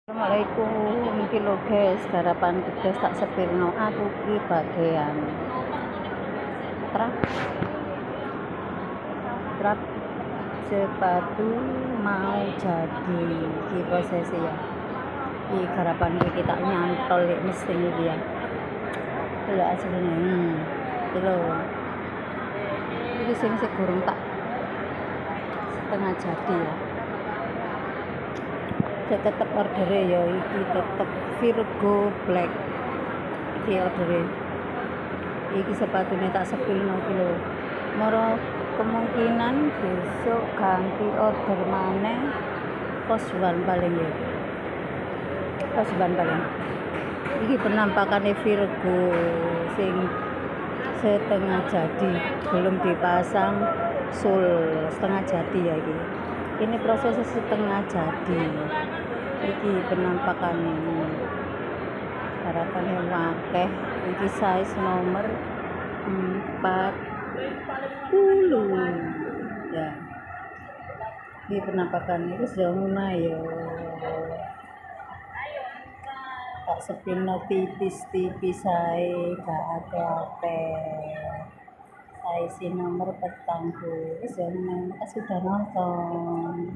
Assalamualaikum, iki lho guys, garapan tugas tak sepirno aku ki bagian trap trap sepatu mau jadi di prosesi ya. Iki garapan iki tak nyantol lek mesin iki ya. Lho asline. Iki lho. Iki sing gurung tak setengah jadi ya. Saya tetep ordernya ya iki tetep Virgo Black iki ordernya iki sepatunya tak sepilno iki lho moro kemungkinan besok ganti order maneh koswan paling ya koswan paling iki penampakannya Virgo sing setengah jadi belum dipasang sul setengah jadi ya ini proses setengah jadi iki penampakannya harapannya wakeh iki size nomor 40 ya ini penampakannya itu sudah mulai ya tak sepino tipis-tipis saya gak ada size nomor petang tuh sudah nonton.